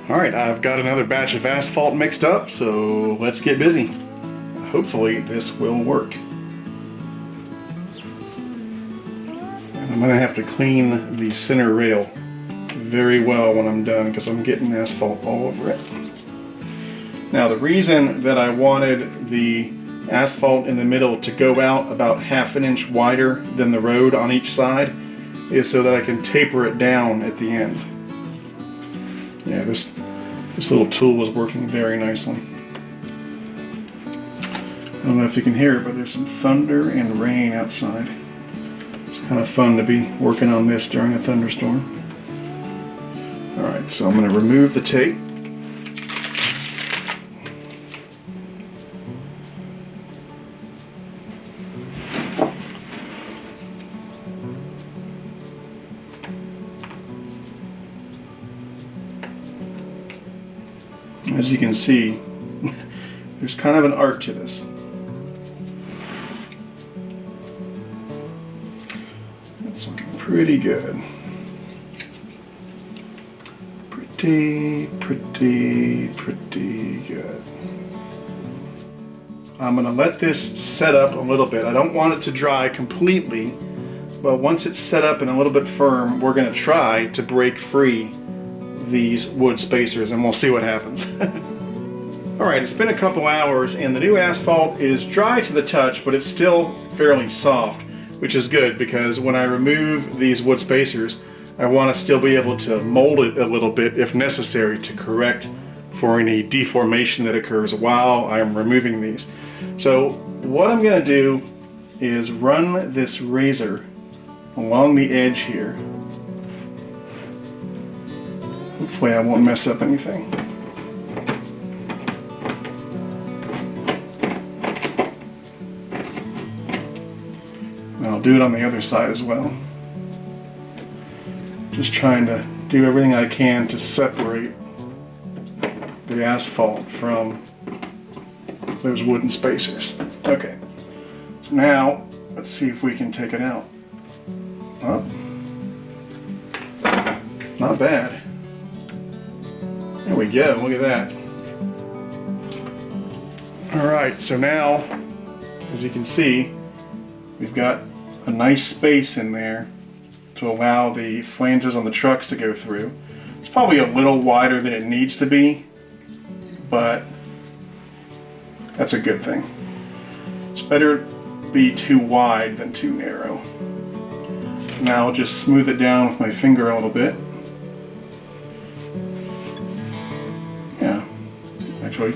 Alright, I've got another batch of asphalt mixed up, so let's get busy. Hopefully this will work. And I'm going to have to clean the center rail very well when I'm done because I'm getting asphalt all over it. Now the reason that I wanted the asphalt in the middle to go out about ½ an inch wider than the road on each side is so that I can taper it down at the end. Yeah, this little tool is working very nicely. I don't know if you can hear it, but there's some thunder and rain outside. It's kind of fun to be working on this during a thunderstorm. Alright, so I'm going to remove the tape. As you can see, there's kind of an art to this. It's looking pretty good. Pretty good. I'm going to let this set up a little bit. I don't want it to dry completely, but once it's set up and a little bit firm, we're going to try to break free these wood spacers and we'll see what happens. Alright, it's been a couple hours and the new asphalt is dry to the touch, but it's still fairly soft, which is good because when I remove these wood spacers, I want to still be able to mold it a little bit if necessary to correct for any deformation that occurs while I'm removing these. So what I'm going to do is run this razor along the edge here. Hopefully I won't mess up anything. And I'll do it on the other side as well. Just trying to do everything I can to separate the asphalt from those wooden spacers. Okay, so now let's see if we can take it out. Oh, not bad. There we go, look at that. Alright, so now, as you can see, we've got a nice space in there to allow the flanges on the trucks to go through. It's probably a little wider than it needs to be, but that's a good thing. It's better to be too wide than too narrow. Now I'll just smooth it down with my finger a little bit. Yeah, actually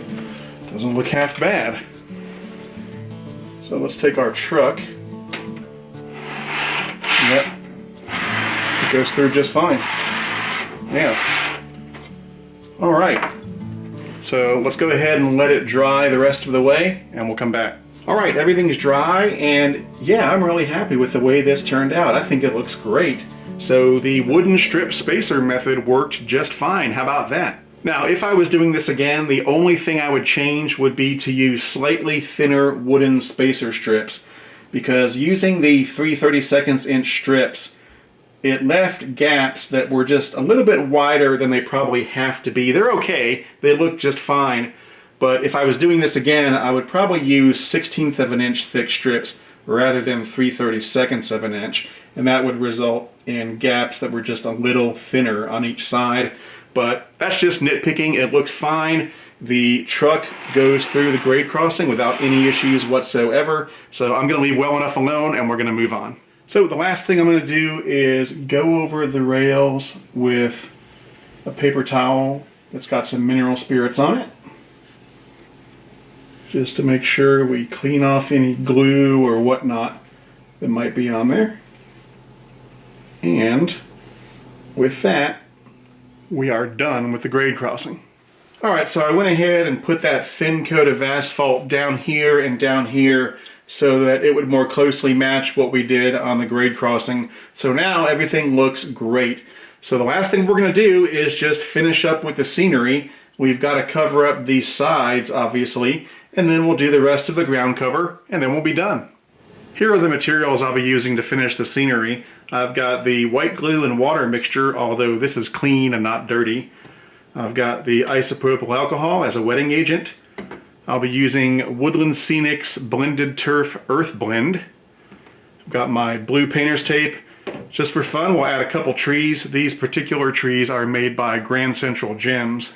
doesn't look half bad. So let's take our truck. Yep, it goes through just fine. Yeah. All right. So let's go ahead and let it dry the rest of the way and we'll come back. All right, everything's dry and yeah, I'm really happy with the way this turned out. I think it looks great. So the wooden strip spacer method worked just fine. How about that? Now, if I was doing this again, the only thing I would change would be to use slightly thinner wooden spacer strips, because using the 3/32 inch strips, it left gaps that were just a little bit wider than they probably have to be. They're okay, they look just fine, but if I was doing this again, I would probably use 1/16 of an inch thick strips rather than 3/32 of an inch, and that would result in gaps that were just a little thinner on each side. But that's just nitpicking, it looks fine. The truck goes through the grade crossing without any issues whatsoever, so I'm gonna leave well enough alone and we're gonna move on. So the last thing I'm going to do is go over the rails with a paper towel that's got some mineral spirits on it, just to make sure we clean off any glue or whatnot that might be on there. And with that, we are done with the grade crossing. Alright, so I went ahead and put that thin coat of asphalt down here and down here so that it would more closely match what we did on the grade crossing. So now everything looks great. So the last thing we're going to do is just finish up with the scenery. We've got to cover up these sides, obviously, and then we'll do the rest of the ground cover, and then we'll be done. Here are the materials I'll be using to finish the scenery. I've got the white glue and water mixture, although this is clean and not dirty. I've got the isopropyl alcohol as a wetting agent. I'll be using Woodland Scenics Blended Turf Earth Blend. I've got my blue painter's tape. Just for fun, we'll add a couple trees. These particular trees are made by Grand Central Gems.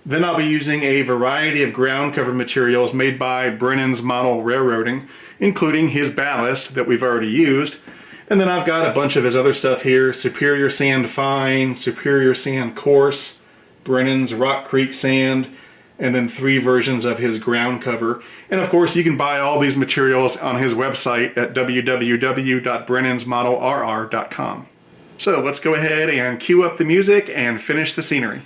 Then I'll be using a variety of ground cover materials made by Brennan's Model Railroading, including his ballast that we've already used. And then I've got a bunch of his other stuff here: Superior Sand Fine, Superior Sand Coarse, Brennan's Rock Creek Sand, and then 3 versions of his ground cover. And of course, you can buy all these materials on his website at www.brennansmodelrr.com. So let's go ahead and cue up the music and finish the scenery.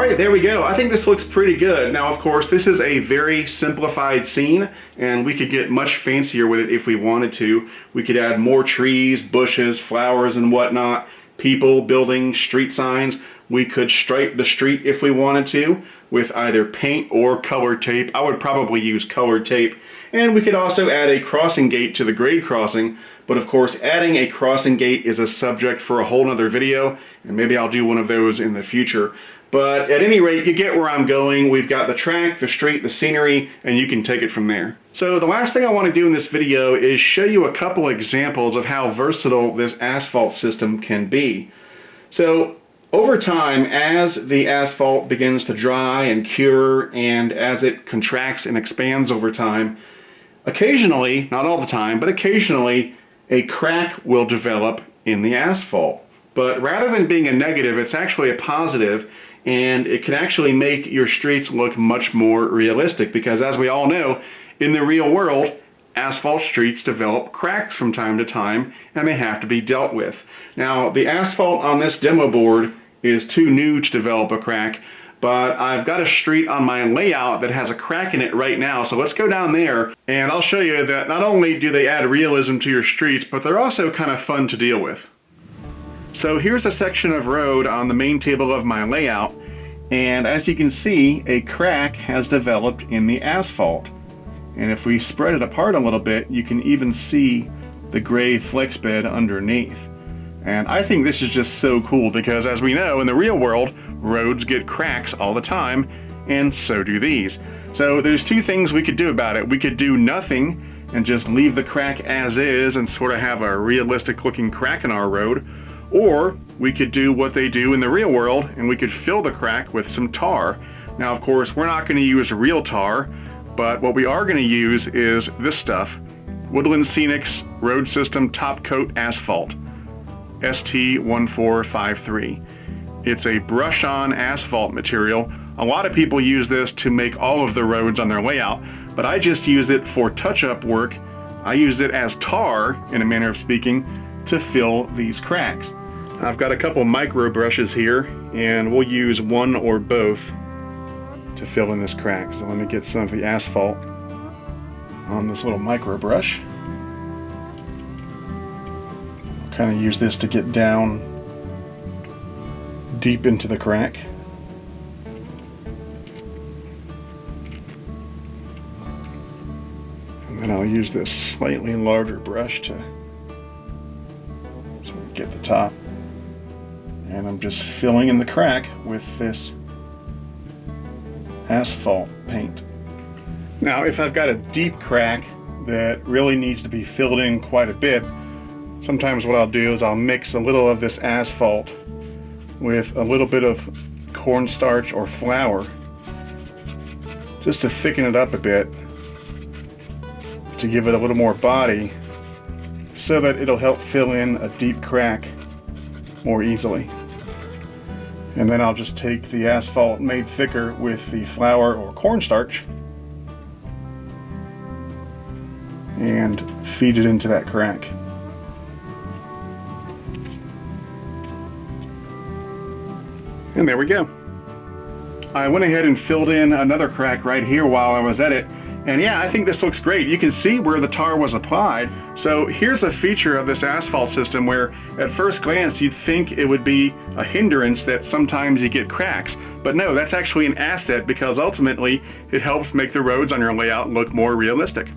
right, there we go. I think this looks pretty good. Now, of course, this is a very simplified scene, and we could get much fancier with it if we wanted to. We could add more trees, bushes, flowers, and whatnot, people, buildings, street signs. We could stripe the street if we wanted to with either paint or colored tape. I would probably use colored tape. And we could also add a crossing gate to the grade crossing. But of course, adding a crossing gate is a subject for a whole nother video, and maybe I'll do one of those in the future. But at any rate, you get where I'm going. We've got the track, the street, the scenery, and you can take it from there. So the last thing I want to do in this video is show you a couple examples of how versatile this asphalt system can be. So over time, as the asphalt begins to dry and cure, and as it contracts and expands over time, occasionally, not all the time, but occasionally, a crack will develop in the asphalt. But rather than being a negative, it's actually a positive, and it can actually make your streets look much more realistic, because as we all know, in the real world, asphalt streets develop cracks from time to time, and they have to be dealt with. Now, the asphalt on this demo board is too new to develop a crack, but I've got a street on my layout that has a crack in it right now, so let's go down there, and I'll show you that not only do they add realism to your streets, but they're also kind of fun to deal with. So here's a section of road on the main table of my layout, and as you can see, a crack has developed in the asphalt. And if we spread it apart a little bit, you can even see the gray flex bed underneath. And I think this is just so cool because, as we know, in the real world, roads get cracks all the time, and so do these. So there's two things we could do about it. We could do nothing and just leave the crack as is and sort of have a realistic looking crack in our road. Or we could do what they do in the real world, and we could fill the crack with some tar. Now, of course, we're not going to use real tar, but what we are going to use is this stuff, Woodland Scenics Road System Top Coat Asphalt, ST1453. It's a brush-on asphalt material. A lot of people use this to make all of the roads on their layout, but I just use it for touch-up work. I use it as tar, in a manner of speaking, to fill these cracks. I've got a couple micro brushes here, and we'll use one or both to fill in this crack. So let me get some of the asphalt on this little micro brush. I'll kind of use this to get down deep into the crack. And then I'll use this slightly larger brush to get the top. And I'm just filling in the crack with this asphalt paint. Now, if I've got a deep crack that really needs to be filled in quite a bit, sometimes what I'll do is I'll mix a little of this asphalt with a little bit of cornstarch or flour just to thicken it up a bit, to give it a little more body, so that it'll help fill in a deep crack more easily. And then I'll just take the asphalt made thicker with the flour or cornstarch and feed it into that crack. And there we go. I went ahead and filled in another crack right here while I was at it. And yeah, I think this looks great. You can see where the tar was applied. So here's a feature of this asphalt system where at first glance you'd think it would be a hindrance that sometimes you get cracks. But no, that's actually an asset, because ultimately it helps make the roads on your layout look more realistic.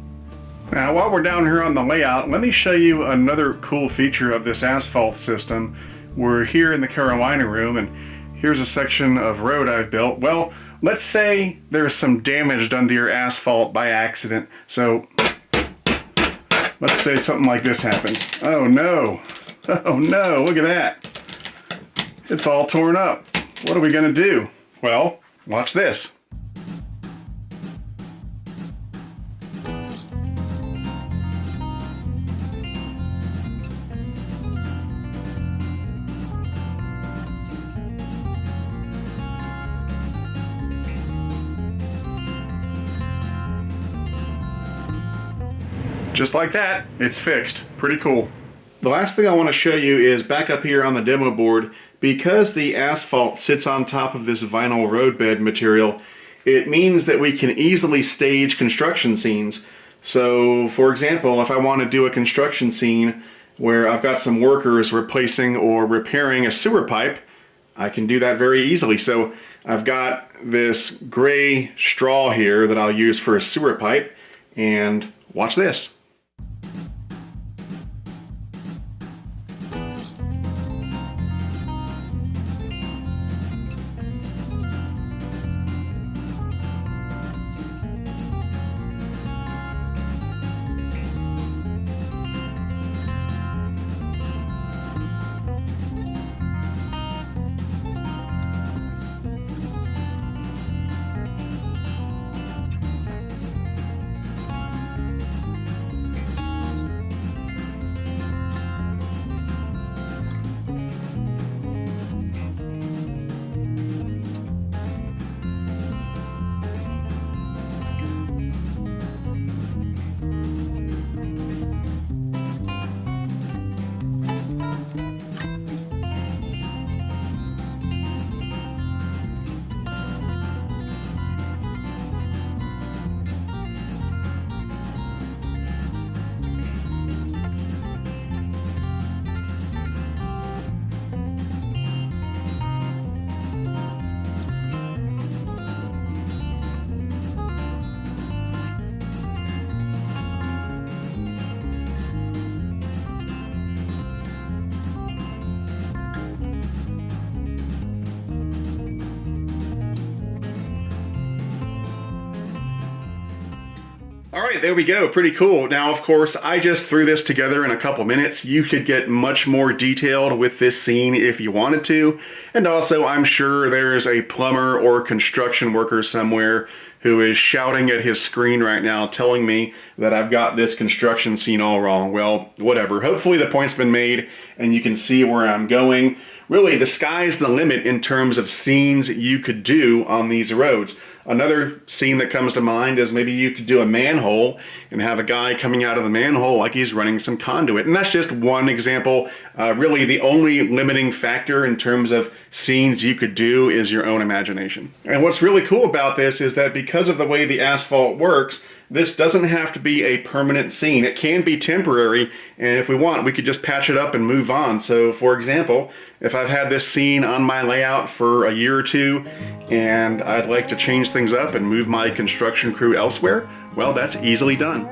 Now, while we're down here on the layout, let me show you another cool feature of this asphalt system. We're here in the Carolina room, and here's a section of road I've built. Well, let's say there's some damage done to your asphalt by accident. So let's say something like this happens. Oh no, oh no, look at that. It's all torn up. What are we gonna do? Well, watch this. Just like that, it's fixed. Pretty cool. The last thing I want to show you is back up here on the demo board. because the asphalt sits on top of this vinyl roadbed material, it means that we can easily stage construction scenes. So, for example, if I want to do a construction scene where I've got some workers replacing or repairing a sewer pipe, I can do that very easily. So I've got this gray straw here that I'll use for a sewer pipe, and watch this. All right, there we go. Pretty cool. Now, of course, I just threw this together in a couple minutes. You could get much more detailed with this scene if you wanted to. And also, I'm sure there's a plumber or construction worker somewhere who is shouting at his screen right now telling me that I've got this construction scene all wrong. Well, whatever. Hopefully the point's been made and you can see where I'm going. Really, the sky's the limit in terms of scenes you could do on these roads. Another scene that comes to mind is maybe you could do a manhole and have a guy coming out of the manhole like he's running some conduit. And that's just one example. Really, the only limiting factor in terms of scenes you could do is your own imagination. And what's really cool about this is that because of the way the asphalt works, this doesn't have to be a permanent scene. It can be temporary, and if we want, we could just patch it up and move on. So, for example, if I've had this scene on my layout for a year or two, and I'd like to change things up and move my construction crew elsewhere, well, that's easily done.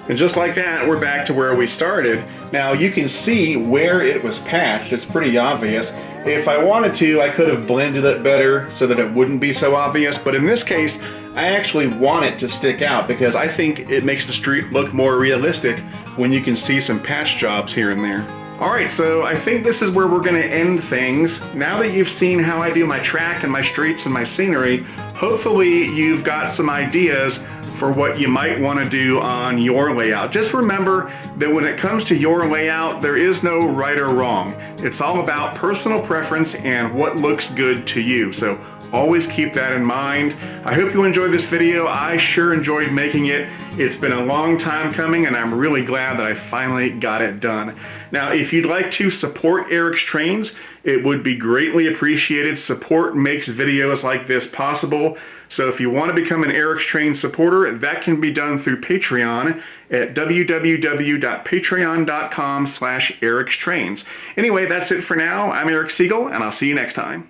And just like that, we're back to where we started. Now you can see where it was patched. It's pretty obvious. If I wanted to, I could have blended it better so that it wouldn't be so obvious. But in this case, I actually want it to stick out because I think it makes the street look more realistic when you can see some patch jobs here and there. Alright, so I think this is where we're going to end things. Now that you've seen how I do my track and my streets and my scenery, hopefully you've got some ideas for what you might want to do on your layout. Just remember that when it comes to your layout, there is no right or wrong. It's all about personal preference and what looks good to you. So always keep that in mind. I hope you enjoyed this video. I sure enjoyed making it. It's been a long time coming and I'm really glad that I finally got it done. Now, if you'd like to support Eric's Trains, it would be greatly appreciated. Support makes videos like this possible. So if you want to become an Eric's Trains supporter, that can be done through Patreon at www.patreon.com/ericstrains. Anyway, that's it for now. I'm Eric Siegel, and I'll see you next time.